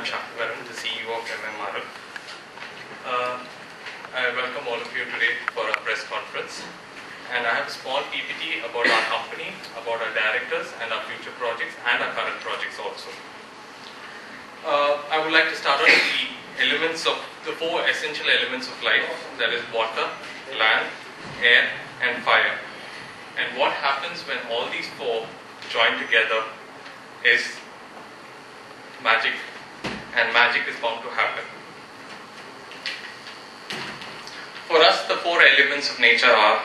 I'm Shaktivaran, the CEO of MMRF. I welcome all of you today for our press conference. And I have a small PPT about our company, about our directors and our future projects and our current projects also. I would like to start on the four essential elements of life, that is water, land, air and fire. And what happens when all these four join together is magic, and magic is bound to happen. For us, the four elements of nature are,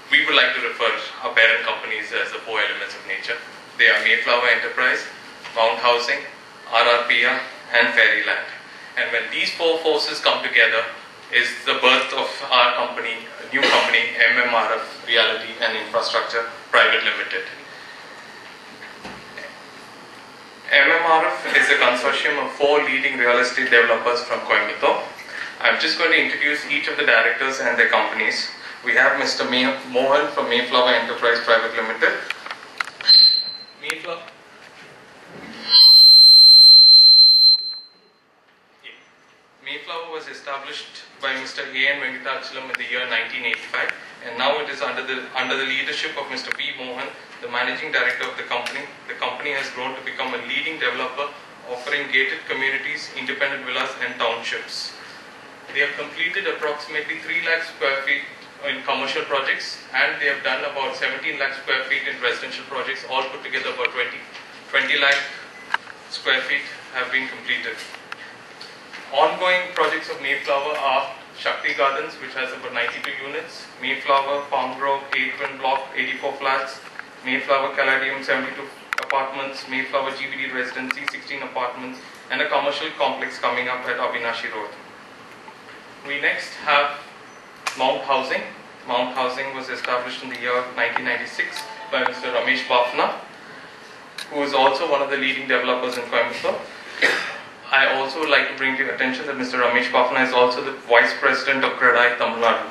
we would like to refer our parent companies as the four elements of nature. They are Mayflower Enterprise, Mount Housing, RRPR and Fairyland. And when these four forces come together is the birth of our company, a new company, MMRF Realty and Infrastructure Private Limited. MMRF is a consortium of four leading real estate developers from Coimbatore. I'm just going to introduce each of the directors and their companies. We have Mr. Mohan from Mayflower Enterprise Private Limited. Mayflower was established by Mr. A.N. Venkatachalam in the year 1985, and now it is under the leadership of Mr. P. Mohan, the managing director of the company. The company has grown to become a leading developer offering gated communities, independent villas and townships. They have completed approximately 3 lakh square feet in commercial projects, and they have done about 17 lakh square feet in residential projects. All put together about 20 lakh square feet have been completed. Ongoing projects of Mayflower are Shakti Gardens, which has about 92 units, Mayflower Palm Grove 8 Twin Block 84 flats, Mayflower Caladium 72 apartments, Mayflower GBD Residency 16 apartments, and a commercial complex coming up at Avinashi Road. We next have Mount Housing. Mount Housing was established in the year 1996 by Mr. Ramesh Bafna, who is also one of the leading developers in Coimbatore. I also would like to bring to your attention that Mr. Ramesh Bafna is also the Vice President of CREDAI, Tamil Nadu.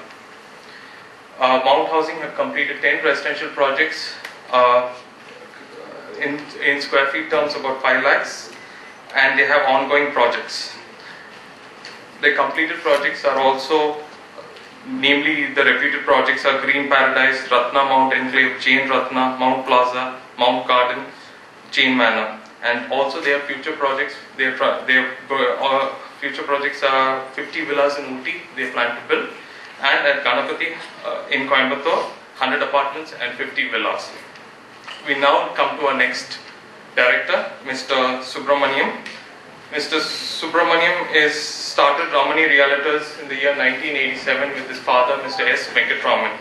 Mount Housing have completed 10 residential projects in square feet terms about 5 lakhs, and they have ongoing projects. The completed projects are also, namely the reputed projects are Green Paradise, Ratna Mount Enclave, Jain Ratna, Mount Plaza, Mount Garden, Jain Manor. And also their future projects, future projects are 50 villas in Ooty they plan to build, and at Ganapati in Coimbatore 100 apartments and 50 villas. We now come to our next director, Mr. Subramaniam. Mr. Subramaniam started Ramani Realtors in the year 1987 with his father, Mr. S. Venkatraman.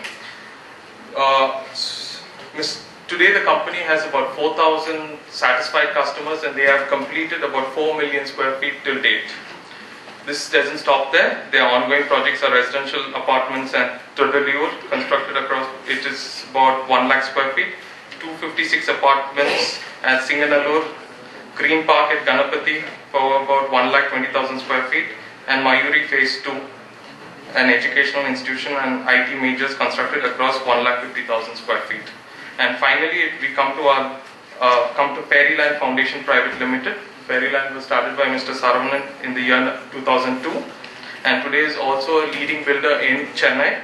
Today the company has about 4,000 satisfied customers, and they have completed about 4 million square feet till date. This doesn't stop there. Their ongoing projects are residential apartments at Turdaliur, constructed across, it is about 1 lakh square feet, 256 apartments at Singanallur, Green Park at Ganapati for about 1,20,000 square feet, and Mayuri Phase 2, an educational institution and IT majors constructed across 1,50,000 square feet. And finally, we come to Fairyland Foundation Private Limited. Fairyland was started by Mr. Saravanan in the year 2002, and today is also a leading builder in Chennai.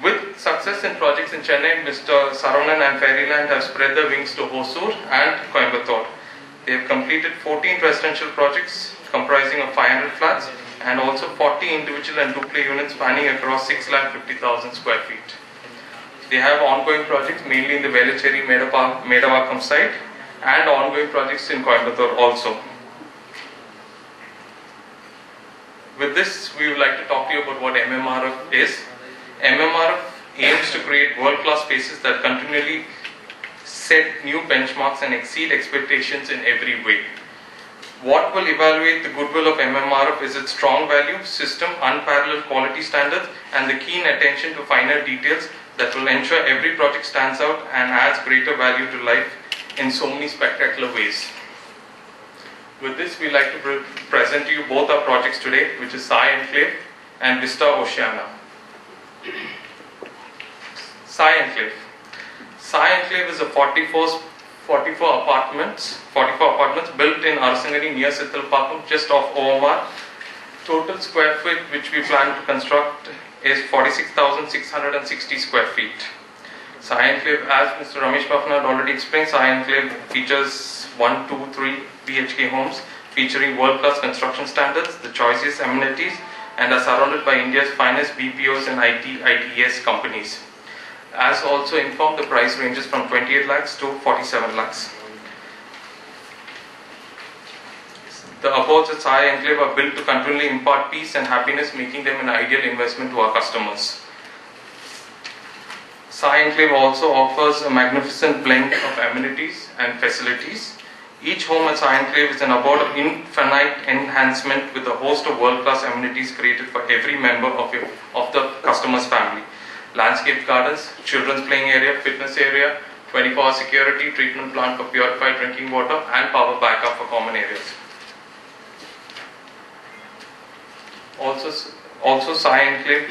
With success in projects in Chennai, Mr. Saravanan and Fairyland have spread their wings to Hosur and Coimbatore. They have completed 14 residential projects comprising of 500 flats and also 40 individual and two-play units spanning across 6,50,000 square feet. They have ongoing projects mainly in the Velachery Medavakkam site and ongoing projects in Coimbatore also. With this, we would like to talk to you about what MMRF is. MMRF aims to create world-class spaces that continually set new benchmarks and exceed expectations in every way. What will evaluate the goodwill of MMRF is its strong value system, unparalleled quality standards, and the keen attention to finer details that will ensure every project stands out and adds greater value to life in so many spectacular ways. With this, we like to present to you both our projects today, which is Sai Enclave and Vista Oceana. Sai Enclave. Sai Enclave is a 44 44 apartments built in Arasangani near Sithilpakkam, just off OMR. Total square feet which we plan to construct is 46,660 square feet. Sai Enclave, as Mr. Ramesh Bafna had already explained, Sai Enclave features 1, 2, 3 BHK homes featuring world-class construction standards, the choicest amenities, and are surrounded by India's finest BPOs and ITES companies. As also informed, the price ranges from 28 lakhs to 47 lakhs. The abodes at Sai Enclave are built to continually impart peace and happiness, making them an ideal investment to our customers. Sai Enclave also offers a magnificent blend of amenities and facilities. Each home at Sai Enclave is an abode of infinite enhancement with a host of world-class amenities created for every member of the customer's family. Landscape gardens, children's playing area, fitness area, 24-hour security, treatment plant for purified drinking water, and power backup for common areas. Also Sai Enclave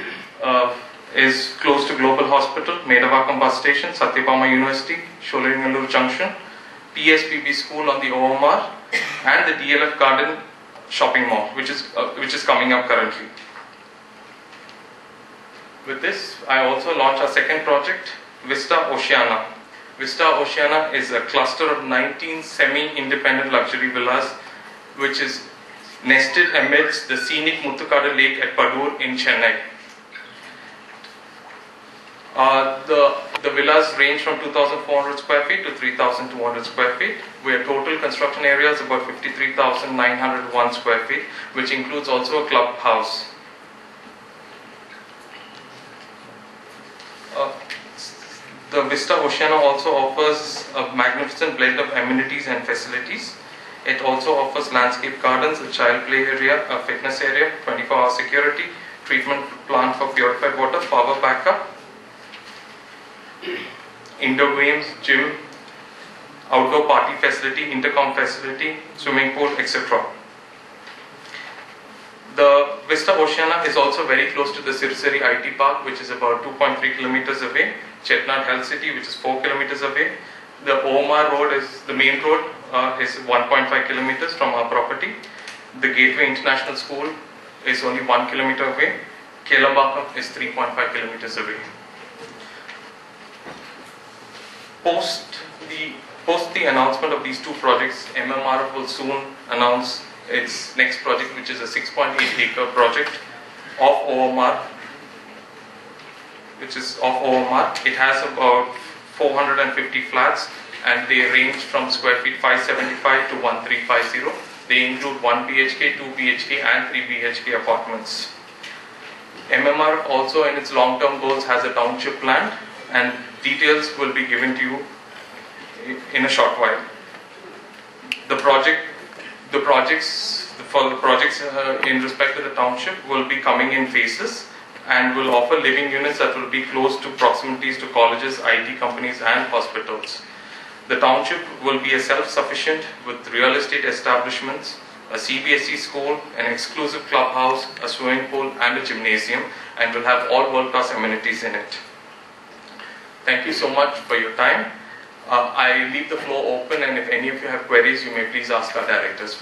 is close to Global Hospital, Medavakkam Bus Station, Satyabama University, Sholingalur Junction, PSPB School on the OMR, and the DLF Garden Shopping Mall, which is coming up currently. With this, I also launched our second project, Vista Oceana. Vista Oceana is a cluster of 19 semi-independent luxury villas, which is nested amidst the scenic Muthukadu Lake at Padur in Chennai. The villas range from 2,400 square feet to 3,200 square feet, where total construction area is about 53,901 square feet, which includes also a clubhouse. The Vista Oceana also offers a magnificent blend of amenities and facilities. It also offers landscape gardens, a child play area, a fitness area, 24-hour security, treatment plant for purified water, power backup, indoor games, gym, outdoor party facility, intercom facility, swimming pool, etc. The Vista Oceana is also very close to the Sirseri IT Park, which is about 2.3 kilometers away, Chetnad Health City, which is 4 kilometers away. The OMR road is the main road, is 1.5 kilometers from our property. The Gateway International School is only 1 kilometer away. Kelambakam is 3.5 kilometers away. Post the announcement of these two projects, MMR will soon announce its next project, which is a 6.8 acre project of OMR, It has about 450 flats, and they range from square feet 575 to 1350. They include 1 BHK, 2 BHK and 3 BHK apartments. MMR also in its long-term goals has a township plan, and details will be given to you in a short while. The projects in respect to the township will be coming in phases and will offer living units that will be close to proximities to colleges, IT companies and hospitals. The township will be a self-sufficient with real estate establishments, a CBSE school, an exclusive clubhouse, a swimming pool and a gymnasium, and will have all world-class amenities in it. Thank you so much for your time. I leave the floor open, and if any of you have queries, you may please ask our directors.